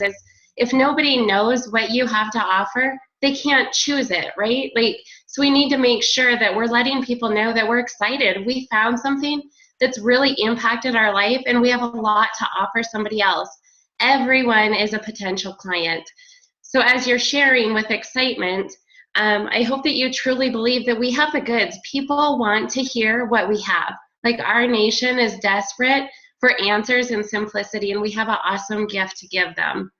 is if nobody knows what you have to offer, they can't choose it, right? Like, so we need to make sure that we're letting people know that we're excited. We found something that's really impacted our life, and we have a lot to offer somebody else. Everyone is a potential client. So as you're sharing with excitement, I hope that you truly believe that we have the goods. People want to hear what we have. Like, our nation is desperate for answers and simplicity, and we have an awesome gift to give them.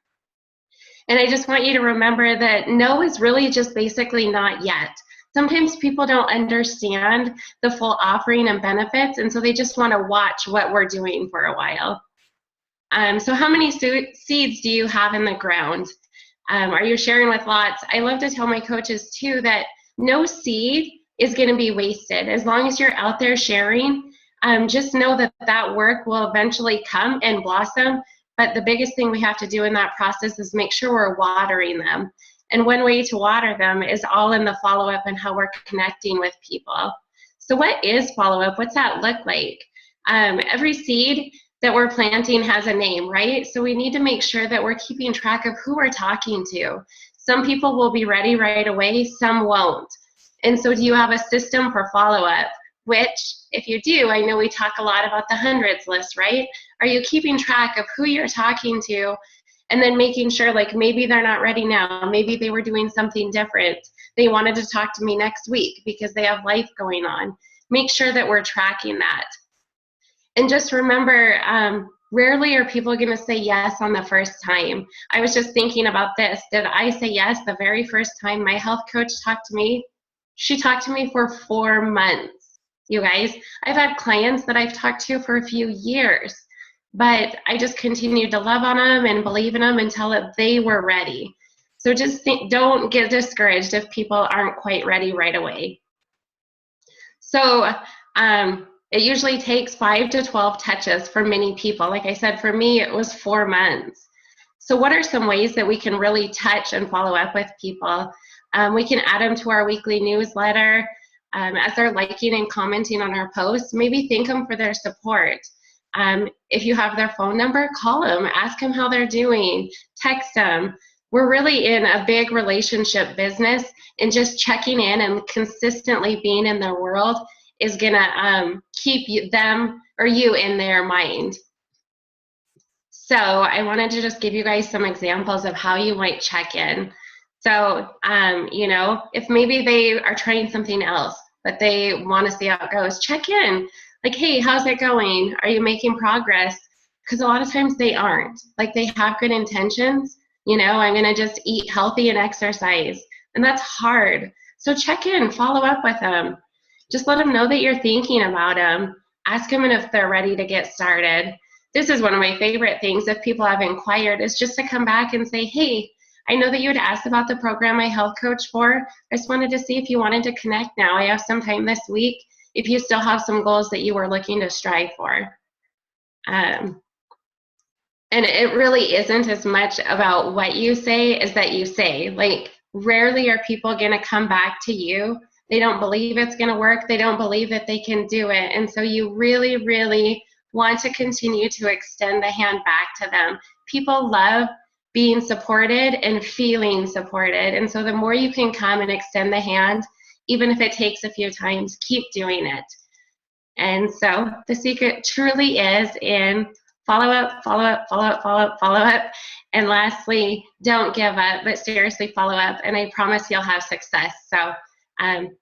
And I just want you to remember that no is really just basically not yet. Sometimes people don't understand the full offering and benefits, and so they just want to watch what we're doing for a while. So how many seeds do you have in the ground? Are you sharing with lots? I love to tell my coaches too that no seed is going to be wasted. As long as you're out there sharing, just know that that work will eventually come and blossom. But the biggest thing we have to do in that process is make sure we're watering them. And one way to water them is all in the follow-up and how we're connecting with people. So what is follow-up? What's that look like? Every seed that we're planting has a name, right? So we need to make sure that we're keeping track of who we're talking to. Some people will be ready right away, some won't. And so do you have a system for follow-up? Which, if you do, I know we talk a lot about the hundreds list, right? Are you keeping track of who you're talking to, and then making sure, like, maybe they're not ready now, maybe they were doing something different, they wanted to talk to me next week because they have life going on. Make sure that we're tracking that. And just remember, rarely are people going to say yes on the first time. I was just thinking about this. Did I say yes the very first time my health coach talked to me? She talked to me for 4 months. You guys, I've had clients that I've talked to for a few years, but I just continued to love on them and believe in them until they were ready. So just don't get discouraged if people aren't quite ready right away. So it usually takes 5 to 12 touches for many people. Like I said, for me, it was 4 months. So what are some ways that we can really touch and follow up with people? We can add them to our weekly newsletter. As they're liking and commenting on our posts, maybe thank them for their support. If you have their phone number, call them, ask them how they're doing, text them. We're really in a big relationship business, and just checking in and consistently being in their world is gonna keep them or you in their mind. So I wanted to just give you guys some examples of how you might check in. So, you know, if maybe they are trying something else, but they want to see how it goes, check in. Like, hey, how's it going? Are you making progress? Because a lot of times they aren't. Like, they have good intentions. You know, I'm going to just eat healthy and exercise. And that's hard. So check in, follow up with them. Just let them know that you're thinking about them. Ask them if they're ready to get started. This is one of my favorite things, if people have inquired, is just to come back and say, hey, I know that you had asked about the program I health coach for. I just wanted to see if you wanted to connect now. I have some time this week if you still have some goals that you were looking to strive for. And it really isn't as much about what you say as that you say. Like, rarely are people going to come back to you. They don't believe it's going to work. They don't believe that they can do it. And so you really, really want to continue to extend the hand back to them. People love being supported and feeling supported. And so the more you can come and extend the hand, even if it takes a few times, keep doing it. And so the secret truly is in follow up, follow up, follow up, follow up, follow up. And lastly, don't give up, but seriously follow up. And I promise you'll have success. So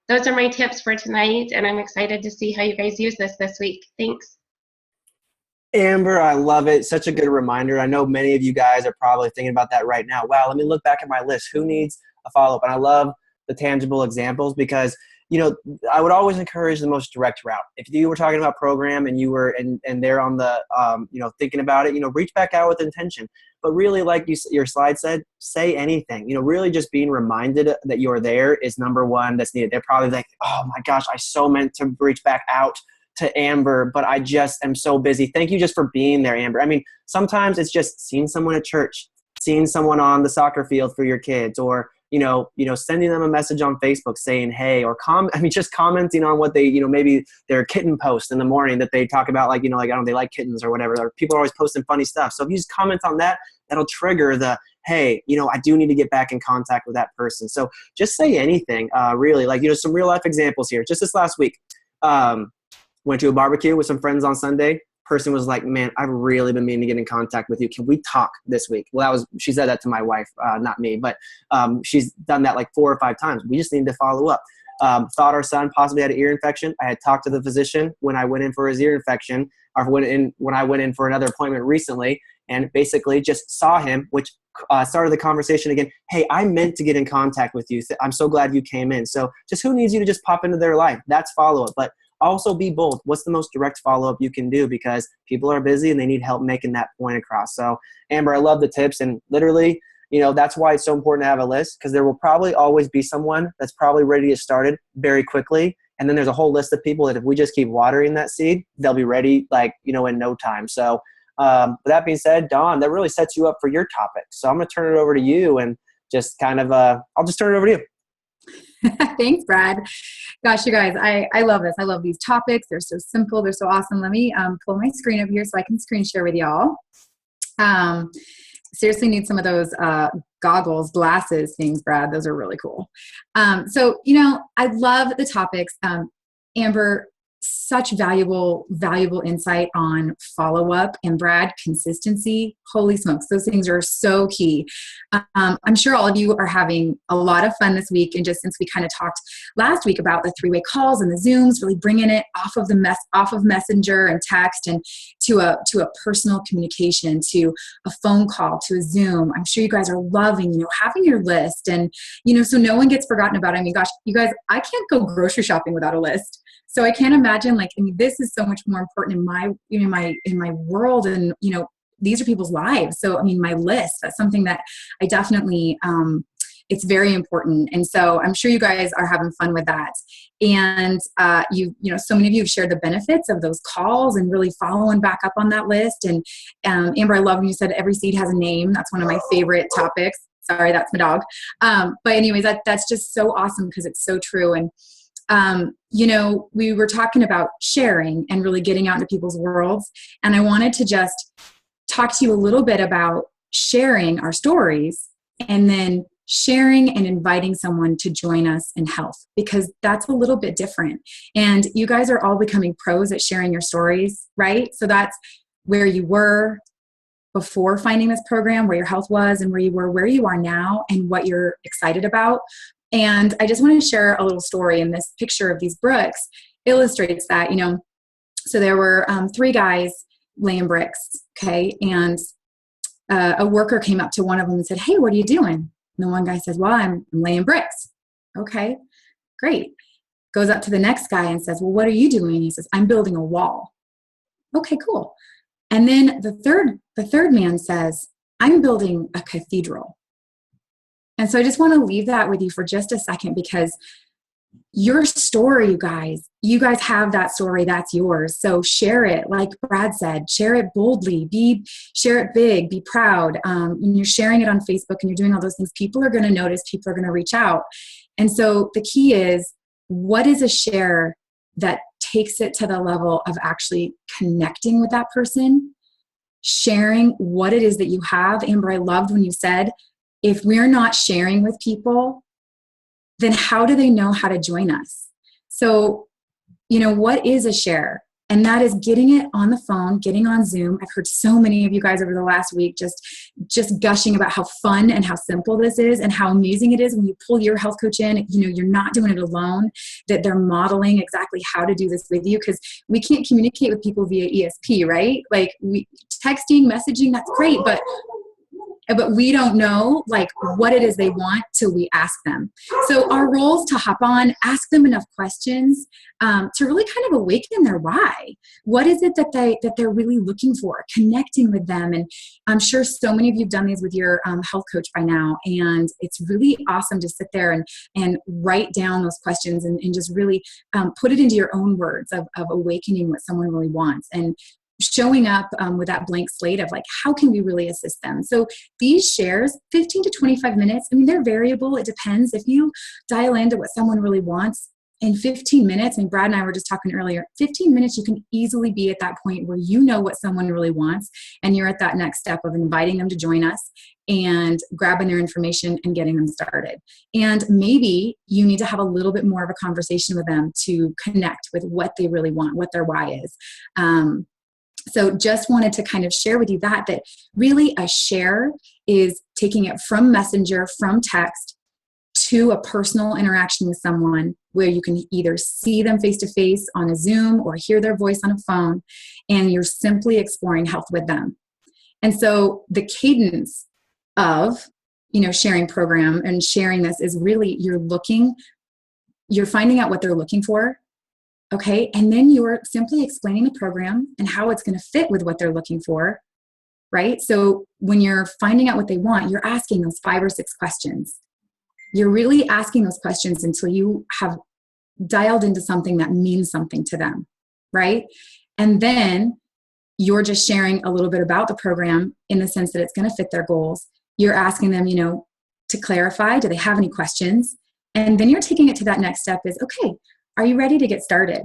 those are my tips for tonight. And I'm excited to see how you guys use this week. Thanks. Amber, I love it. Such a good reminder. I know many of you guys are probably thinking about that right now. Wow, let me look back at my list. Who needs a follow-up? And I love the tangible examples because, you know, I would always encourage the most direct route. If you were talking about program and you were and they're on the, you know, thinking about it, you know, reach back out with intention. But really, like your slide said, say anything. You know, really just being reminded that you're there is number one that's needed. They're probably like, oh my gosh, I so meant to reach back out to Amber, but I just am so busy. Thank you just for being there, Amber. I mean, sometimes it's just seeing someone at church, seeing someone on the soccer field for your kids, or, sending them a message on Facebook saying, hey, or just commenting on what they, maybe their kitten post in the morning that they talk about, like, I don't know, they like kittens or whatever, or people are always posting funny stuff. So if you just comment on that, that'll trigger the, hey, I do need to get back in contact with that person. So just say anything, really, like, some real life examples here. Just this last week, went to a barbecue with some friends on Sunday. Person was like, man, I've really been meaning to get in contact with you. Can we talk this week? Well, she said that to my wife, not me, but she's done that like 4 or 5 times. We just need to follow up. Thought our son possibly had an ear infection. I had talked to the physician when I went in for his ear infection, or when I went in for another appointment recently, and basically just saw him, which started the conversation again. Hey, I meant to get in contact with you. I'm so glad you came in. So just who needs you to just pop into their life? That's follow-up. But also be bold. What's the most direct follow-up you can do? Because people are busy and they need help making that point across. So Amber, I love the tips, and literally, that's why it's so important to have a list, because there will probably always be someone that's probably ready to get started very quickly. And then there's a whole list of people that if we just keep watering that seed, they'll be ready, like, in no time. So with that being said, Dawn, that really sets you up for your topic. So I'm going to turn it over to you and just kind of, I'll just turn it over to you. Thanks, Brad. Gosh, you guys, I love this. I love these topics. They're so simple. They're so awesome. Let me pull my screen up here so I can screen share with y'all. Seriously need some of those goggles, glasses things, Brad. Those are really cool. So, I love the topics. Amber, such valuable insight on follow-up, and Brad, consistency. Holy smokes, those things are so key. I'm sure all of you are having a lot of fun this week, and just since we kind of talked last week about the 3-way calls and the Zooms, really bringing it off of Messenger and text and to a personal communication, to a phone call, to a Zoom. I'm sure you guys are loving, having your list, and so no one gets forgotten about. I mean, gosh, you guys, I can't go grocery shopping without a list. So I can't imagine, this is so much more important in my world, and these are people's lives. So my list, that's something that I definitely it's very important. And so I'm sure you guys are having fun with that. And so many of you have shared the benefits of those calls and really following back up on that list. And Amber, I love when you said every seed has a name. That's one of my favorite topics. Sorry, that's my dog. But anyways, that's just so awesome because it's so true. And we were talking about sharing and really getting out into people's worlds. And I wanted to just talk to you a little bit about sharing our stories and then sharing and inviting someone to join us in health, because that's a little bit different. And you guys are all becoming pros at sharing your stories, right? So that's where you were before finding this program, where your health was, and where you are now, and what you're excited about. And I just want to share a little story, and this picture of these bricks illustrates that, so there were 3 guys laying bricks, okay? And a worker came up to one of them and said, hey, what are you doing? And the one guy says, well, I'm laying bricks. Okay, great. Goes up to the next guy and says, well, what are you doing? He says, I'm building a wall. Okay, cool. And then the third man says, I'm building a cathedral. And so I just want to leave that with you for just a second, because your story, you guys have that story, that's yours. So share it. Like Brad said, share it boldly, share it big, be proud. When you're sharing it on Facebook and you're doing all those things, people are going to notice, people are going to reach out. And so the key is, what is a share that takes it to the level of actually connecting with that person, sharing what it is that you have. Amber, I loved when you said, if we're not sharing with people, then how do they know how to join us? So, what is a share? And that is getting it on the phone, getting on Zoom. I've heard so many of you guys over the last week just gushing about how fun and how simple this is, and how amazing it is when you pull your health coach in. You're not doing it alone, that they're modeling exactly how to do this with you, because we can't communicate with people via ESP, right? Like texting, messaging, that's great, but we don't know what it is they want till we ask them. So our role is to hop on, ask them enough questions to really kind of awaken their why. What is it that they're really looking for? Connecting with them. And I'm sure so many of you have done these with your health coach by now. And it's really awesome to sit there and write down those questions and just really put it into your own words of awakening what someone really wants. And showing up with that blank slate of like, how can we really assist them? So these shares, 15 to 25 minutes, I mean, they're variable. It depends. If you dial into what someone really wants in 15 minutes, and Brad and I were just talking earlier, 15 minutes, you can easily be at that point where you know what someone really wants. And you're at that next step of inviting them to join us and grabbing their information and getting them started. And maybe you need to have a little bit more of a conversation with them to connect with what they really want, what their why is. So just wanted to kind of share with you that really a share is taking it from Messenger, from text, to a personal interaction with someone where you can either see them face to face on a Zoom or hear their voice on a phone, and you're simply exploring health with them. And so the cadence of, sharing program and sharing this is really you're finding out what they're looking for. Okay. And then you're simply explaining the program and how it's going to fit with what they're looking for. Right. So when you're finding out what they want, you're asking those 5 or 6 questions. You're really asking those questions until you have dialed into something that means something to them. Right. And then you're just sharing a little bit about the program in the sense that it's going to fit their goals. You're asking them, to clarify, do they have any questions? And then you're taking it to that next step is, okay, are you ready to get started?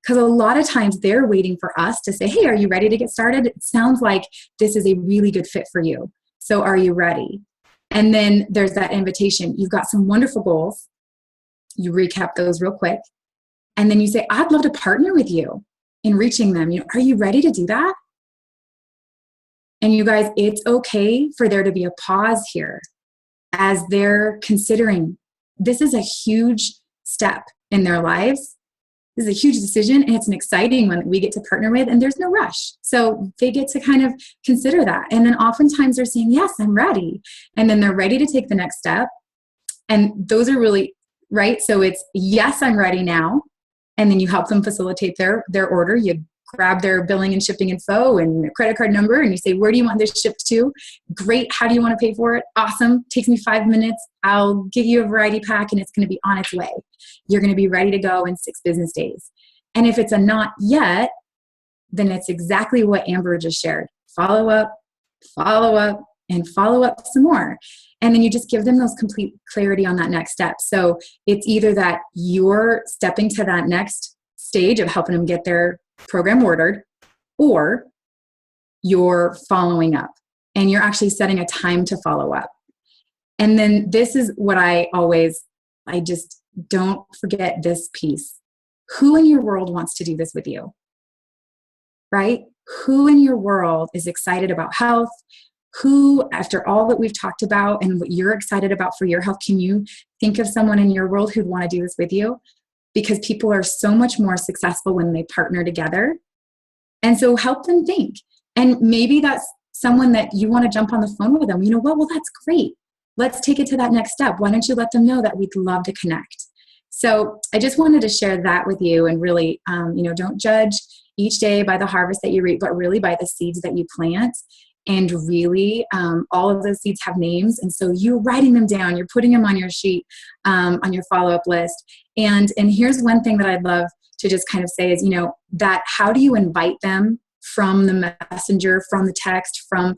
Because a lot of times they're waiting for us to say, hey, are you ready to get started? It sounds like this is a really good fit for you. So are you ready? And then there's that invitation. You've got some wonderful goals. You recap those real quick. And then you say, I'd love to partner with you in reaching them. Are you ready to do that? And you guys, it's okay for there to be a pause here as they're considering this is a huge step in their lives. This is a huge decision, and it's an exciting one that we get to partner with, and there's no rush. So they get to kind of consider that. And then oftentimes they're saying, yes, I'm ready. And then they're ready to take the next step. And those are really, right? So it's, yes, I'm ready now. And then you help them facilitate their order. You grab their billing and shipping info and their credit card number, and you say, where do you want this shipped to? Great. How do you want to pay for it? Awesome. Takes me 5 minutes. I'll give you a variety pack, and it's going to be on its way. You're going to be ready to go in 6 business days. And if it's a not yet, then it's exactly what Amber just shared. Follow up, and follow up some more. And then you just give them those complete clarity on that next step. So it's either that you're stepping to that next stage of helping them get their program ordered, or you're following up and you're actually setting a time to follow up. And then this is what I just don't forget this piece. Who in your world wants to do this with you? Right? Who in your world is excited about health? Who, after all that we've talked about and what you're excited about for your health, can you think of someone in your world who'd want to do this with you? Because people are so much more successful when they partner together. And so help them think. And maybe that's someone that you want to jump on the phone with them. Well, that's great. Let's take it to that next step. Why don't you let them know that we'd love to connect? So I just wanted to share that with you, and really, don't judge each day by the harvest that you reap, but really by the seeds that you plant. And really, all of those seeds have names. And so you're writing them down, you're putting them on your sheet, on your follow-up list. And here's one thing that I'd love to just kind of say is, that how do you invite them from the messenger, from the text, from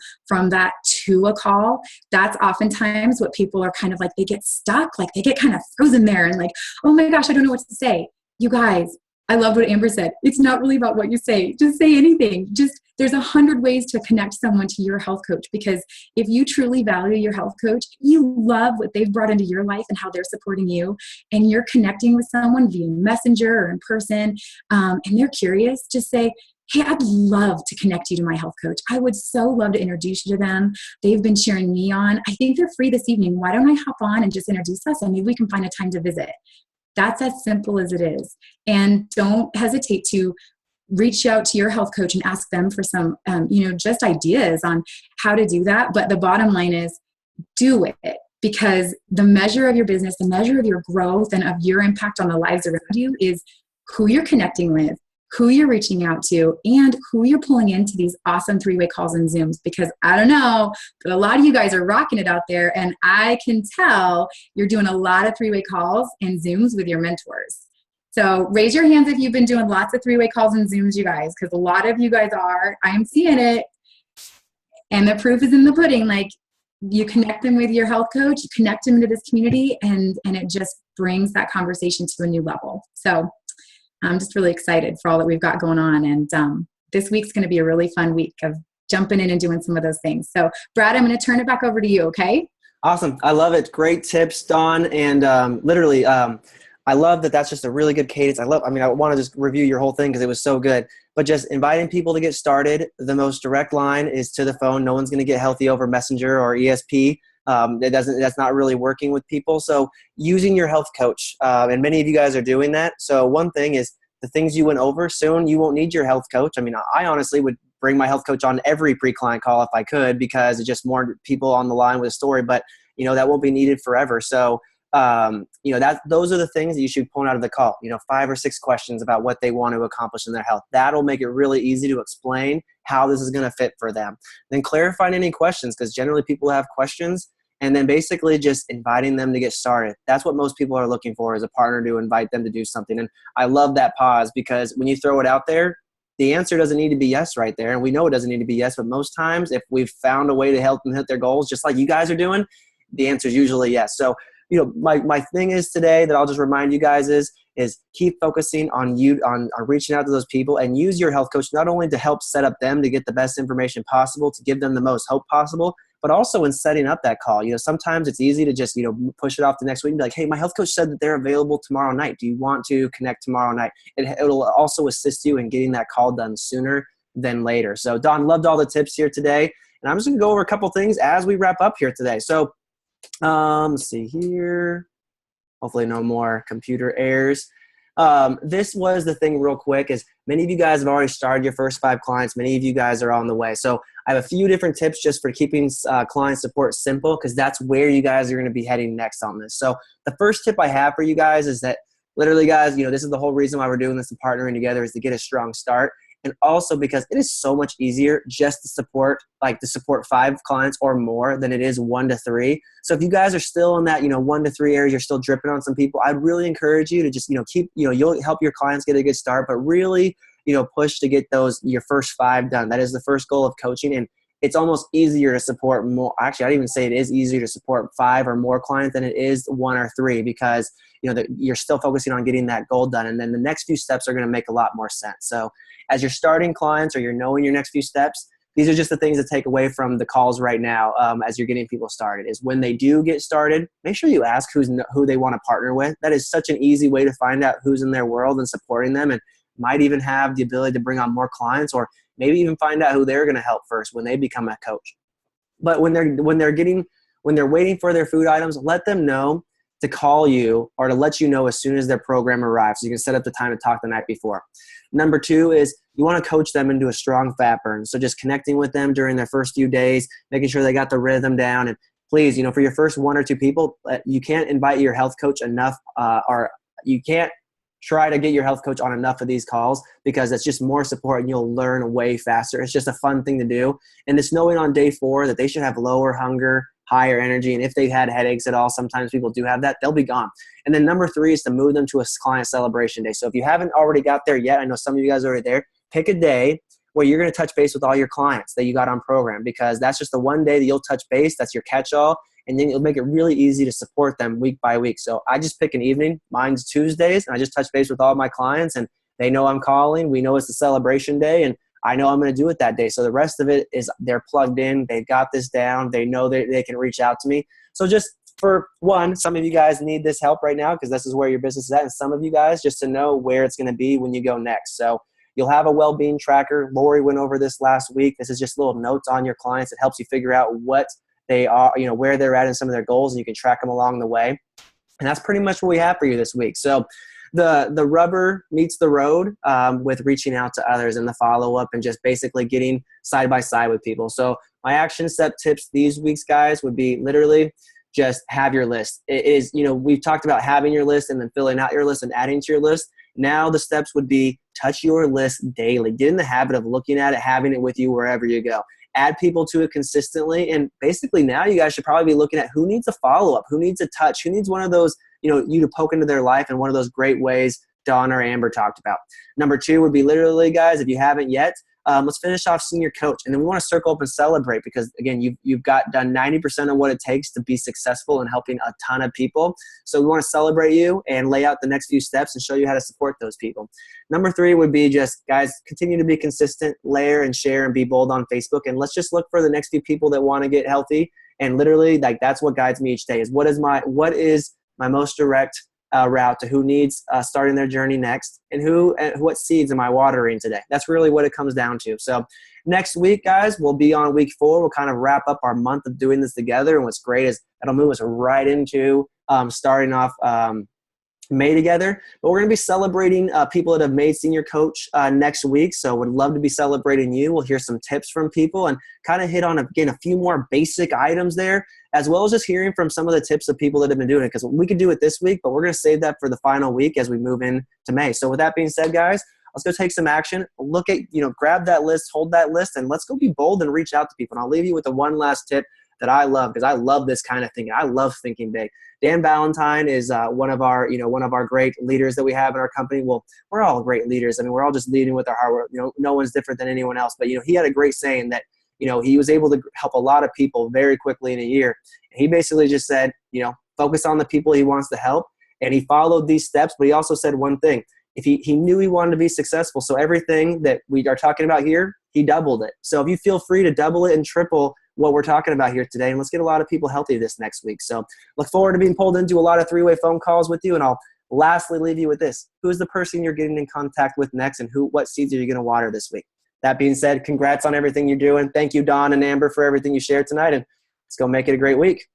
that to a call? That's oftentimes what people are kind of like, they get stuck, like they get kind of frozen there and like, oh my gosh, I don't know what to say. You guys, I loved what Amber said. It's not really about what you say. Just say anything. There's 100 ways to connect someone to your health coach, because if you truly value your health coach, you love what they've brought into your life and how they're supporting you, and you're connecting with someone via messenger or in person, and they're curious, just say, hey, I'd love to connect you to my health coach. I would so love to introduce you to them. They've been cheering me on. I think they're free this evening. Why don't I hop on and just introduce us, and maybe we can find a time to visit. That's as simple as it is. And don't hesitate to reach out to your health coach and ask them for some, just ideas on how to do that. But the bottom line is, do it, because the measure of your business, the measure of your growth and of your impact on the lives around you is who you're connecting with, who you're reaching out to, and who you're pulling into these awesome 3-way calls and Zooms. Because I don't know, but a lot of you guys are rocking it out there, and I can tell you're doing a lot of 3-way calls and Zooms with your mentors. So raise your hands if you've been doing lots of three-way calls and Zooms, you guys, because a lot of you guys are. I'm seeing it. And the proof is in the pudding. Like, you connect them with your health coach, you connect them to this community, and it just brings that conversation to a new level. So I'm just really excited for all that we've got going on. And this week's going to be a really fun week of jumping in and doing some of those things. So Brad, I'm going to turn it back over to you. Okay. Awesome. I love it. Great tips, Dawn. And literally, I love that that's just a really good cadence. I want to just review your whole thing because it was so good. But just inviting people to get started, the most direct line is to the phone. No one's going to get healthy over Messenger or ESP. That's not really working with people. So using your health coach, and many of you guys are doing that. So one thing is the things you went over, soon you won't need your health coach. I mean, I honestly would bring my health coach on every pre-client call if I could, because it's just more people on the line with a story, but that won't be needed forever. So those are the things that you should point out of the call, 5 or 6 questions about what they want to accomplish in their health. That'll make it really easy to explain how this is going to fit for them. Then clarifying any questions, because generally people have questions, and then basically just inviting them to get started. That's what most people are looking for, is a partner to invite them to do something. And I love that pause, because when you throw it out there, the answer doesn't need to be yes right there. And we know it doesn't need to be yes, but most times if we've found a way to help them hit their goals, just like you guys are doing, the answer is usually yes. So my thing is today that I'll just remind you guys is keep focusing on reaching out to those people, and use your health coach not only to help set up them to get the best information possible, to give them the most hope possible, but also in setting up that call. Sometimes it's easy to just, push it off the next week and be like, hey, my health coach said that they're available tomorrow night. Do you want to connect tomorrow night? It'll also assist you in getting that call done sooner than later. So Dawn, loved all the tips here today. And I'm just going to go over a couple things as we wrap up here today. So let's see here. Hopefully no more computer errors. This was the thing real quick, is many of you guys have already started your first 5 clients. Many of you guys are on the way. So I have a few different tips just for keeping client support simple, because that's where you guys are going to be heading next on this. So the first tip I have for you guys is that literally, guys, this is the whole reason why we're doing this and partnering together, is to get a strong start. And also because it is so much easier just to support 5 clients or more than it is 1 to 3. So if you guys are still in that, 1 to 3 areas, you're still dripping on some people, I'd really encourage you to just, keep, you'll help your clients get a good start, but really, push to get your first 5 done. That is the first goal of coaching. And it's almost easier to support more. Actually, I'd even say it is easier to support 5 or more clients than it is 1 or 3, because you're still focusing on getting that goal done. And then the next few steps are going to make a lot more sense. So as you're starting clients, or you're knowing your next few steps, these are just the things to take away from the calls right now, as you're getting people started, is when they do get started, make sure you ask who they want to partner with. That is such an easy way to find out who's in their world and supporting them, and might even have the ability to bring on more clients, or maybe even find out who they're going to help first when they become a coach. But when they're waiting for their food items, let them know to call you, or to let you know as soon as their program arrives, so you can set up the time to talk the night before. Number 2 is you want to coach them into a strong fat burn. So just connecting with them during their first few days, making sure they got the rhythm down. And please, for your first 1 or 2 people, you can't invite your health coach enough, or you can't try to get your health coach on enough of these calls, because it's just more support and you'll learn way faster. It's just a fun thing to do. And it's knowing on day 4 that they should have lower hunger, higher energy. And if they've had headaches at all, sometimes people do have that, they'll be gone. And then number 3 is to move them to a client celebration day. So if you haven't already got there yet, I know some of you guys are already there, pick a day where you're going to touch base with all your clients that you got on program, because that's just the one day that you'll touch base. That's your catch-all. And then it'll make it really easy to support them week by week. So I just pick an evening. Mine's Tuesdays. And I just touch base with all my clients, and they know I'm calling. We know it's a celebration day, and I know I'm going to do it that day. So the rest of it is they're plugged in. They've got this down. They know that they can reach out to me. So just for one, some of you guys need this help right now, because this is where your business is at. And some of you guys just to know where it's going to be when you go next. So you'll have a well-being tracker. Lori went over this last week. This is just little notes on your clients. It helps you figure out what they are, where they're at in some of their goals, and you can track them along the way. And that's pretty much what we have for you this week. So the rubber meets the road with reaching out to others and the follow-up, and just basically getting side by side with people. So my action step tips these weeks, guys, would be literally just have your list. It is, we've talked about having your list and then filling out your list and adding to your list. Now the steps would be touch your list daily. Get in the habit of looking at it, having it with you wherever you go. Add people to it consistently. And basically now you guys should probably be looking at who needs a follow-up, who needs a touch, who needs one of those, you to poke into their life. And one of those great ways Dawn or Amber talked about. Number 2 would be literally, guys, if you haven't yet, let's finish off senior coach. And then we want to circle up and celebrate because, again, you've got done 90% of what it takes to be successful in helping a ton of people. So we want to celebrate you and lay out the next few steps and show you how to support those people. Number 3 would be just, guys, continue to be consistent, layer and share and be bold on Facebook. And let's just look for the next few people that want to get healthy. And literally, like, that's what guides me each day is what is my most direct route to who needs starting their journey next and what seeds am I watering today. That's really what it comes down to. So next week, guys, we'll be on week 4. We'll kind of wrap up our month of doing this together. And what's great is it'll move us right into starting off May together. But we're going to be celebrating people that have made senior coach next week. So would love to be celebrating you. We'll hear some tips from people and kind of hit on, again, a few more basic items there, as well as just hearing from some of the tips of people that have been doing it. Because we could do it this week, but we're going to save that for the final week as we move into May. So with that being said, guys, let's go take some action. Look at, grab that list, hold that list, and let's go be bold and reach out to people. And I'll leave you with the one last tip that I love because I love this kind of thing. I love thinking big. Dan Valentine is one of our great leaders that we have in our company. Well, we're all great leaders. I mean, we're all just leading with our heart. No one's different than anyone else. But he had a great saying that he was able to help a lot of people very quickly in a year. And he basically just said, focus on the people he wants to help. And he followed these steps. But he also said one thing: if he knew he wanted to be successful, so everything that we are talking about here, he doubled it. So if you feel free to double it and triple what we're talking about here today, and let's get a lot of people healthy this next week. So look forward to being pulled into a lot of 3-way phone calls with you. And I'll lastly leave you with this: who's the person you're getting in contact with next, and what seeds are you going to water this week? That being said, congrats on everything you're doing. Thank you, Dawn and Amber, for everything you shared tonight, and let's go make it a great week.